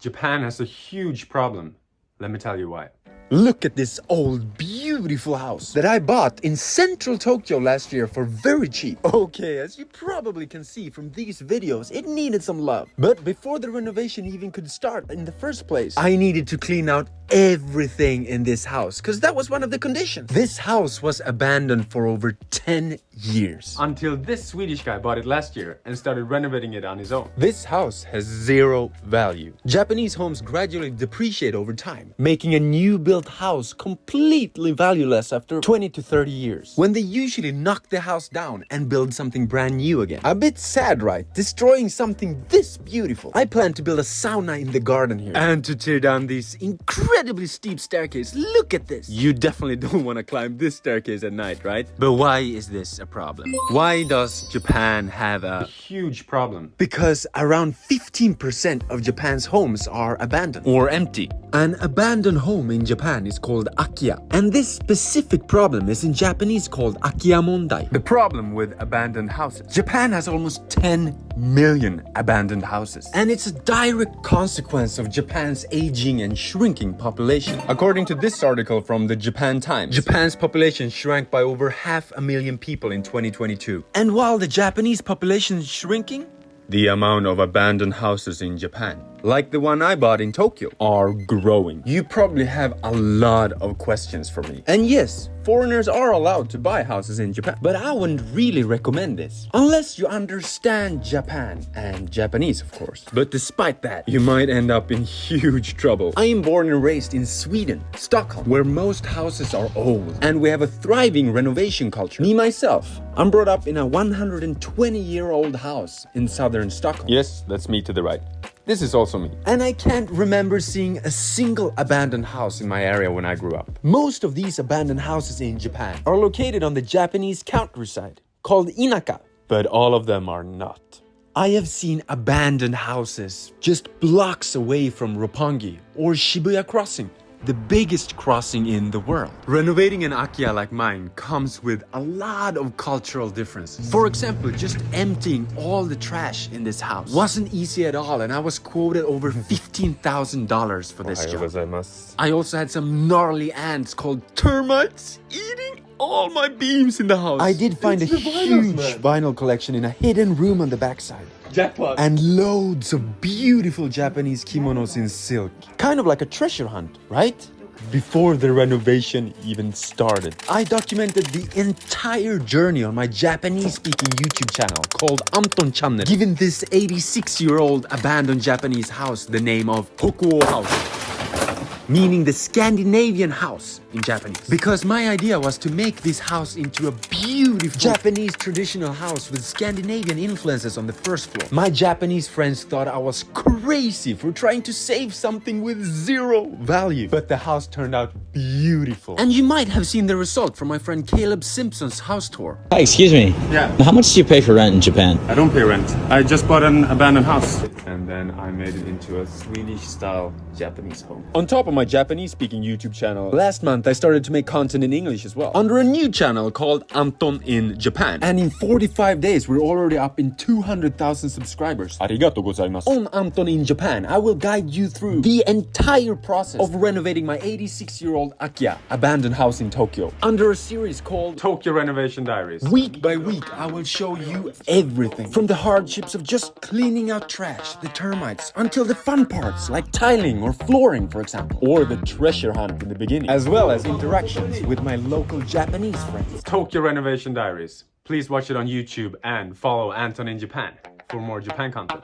Japan has a huge problem. Let me tell you why. Look at this old, beautiful house that I bought in central Tokyo last year for very cheap. Okay, as you probably can see from these videos, it needed some love. But before the renovation even could start in the first place, I needed to clean out everything in this house, because that was one of the conditions. This house was abandoned for over 10 years. Until this Swedish guy bought it last year and started renovating it on his own. This house has zero value. Japanese homes gradually depreciate over time, making a new built house completely valueless after 20 to 30 years, when they usually knock the house down and build something brand new again. A bit sad, right? Destroying something this beautiful. I plan to build a sauna in the garden here, and to tear down these incredibly steep staircase. Look at this. You definitely don't want to climb this staircase at night, right? But why is this a problem? Why does Japan have a huge problem? Because around 15% of Japan's homes are abandoned or empty. An abandoned home in Japan is called akiya, and this specific problem is in Japanese called akiya mondai. The problem with abandoned houses. Japan has almost 10 million abandoned houses, and it's a direct consequence of Japan's aging and shrinking population. According to this article from the Japan Times, Japan's population shrank by over 500,000 people in 2022. And while the Japanese population is shrinking, the amount of abandoned houses in Japan, like the one I bought in Tokyo, are growing. You probably have a lot of questions for me. And yes, foreigners are allowed to buy houses in Japan, but I wouldn't really recommend this unless you understand Japan and Japanese, of course. But despite that, you might end up in huge trouble. I am born and raised in Sweden, Stockholm, where most houses are old, and we have a thriving renovation culture. Me myself, I'm brought up in a 120-year-old house in southern Stockholm. Yes, that's me to the right. This is also me. And I can't remember seeing a single abandoned house in my area when I grew up. Most of these abandoned houses in Japan are located on the Japanese countryside, called inaka, but all of them are not. I have seen abandoned houses just blocks away from Roppongi or Shibuya Crossing, the biggest crossing in the world. Renovating an akiya like mine comes with a lot of cultural differences. For example, just emptying all the trash in this house wasn't easy at all, and I was quoted over $15,000 for this job. I also had some gnarly ants called termites eating all my beams in the house. I did find a huge vinyl collection in a hidden room on the backside. Jackpot. And loads of beautiful Japanese kimonos in silk. Kind of like a treasure hunt, right? Before the renovation even started, I documented the entire journey on my Japanese-speaking YouTube channel called Anton channel, giving this 86-year-old abandoned Japanese house the name of Hokuo House, meaning the Scandinavian house in Japanese. Because my idea was to make this house into a beautiful Japanese traditional house with Scandinavian influences on the first floor. My Japanese friends thought I was crazy for trying to save something with zero value. But the house turned out beautiful. And you might have seen the result from my friend Caleb Simpson's house tour. Hi, excuse me. Yeah. How much do you pay for rent in Japan? I don't pay rent. I just bought an abandoned house. And then I made it into a Swedish Style Japanese home. On top of my Japanese-speaking YouTube channel, last month I started to make content in English as well, under a new channel called Anton in Japan. And in 45 days, we're already up in 200,000 subscribers. Arigatou gozaimasu. On Anton in Japan, I will guide you through the entire process of renovating my 86-year-old akiya abandoned house in Tokyo, under a series called Tokyo Renovation Diaries. Week by week, I will show you everything, from the hardships of just cleaning out trash, the termites, until the fun parts like tiling or flooring, for example, or the treasure hunt in the beginning, as well as interactions with my local Japanese friends. Tokyo Renovation Diaries. Please watch it on YouTube and follow Anton in Japan for more Japan content.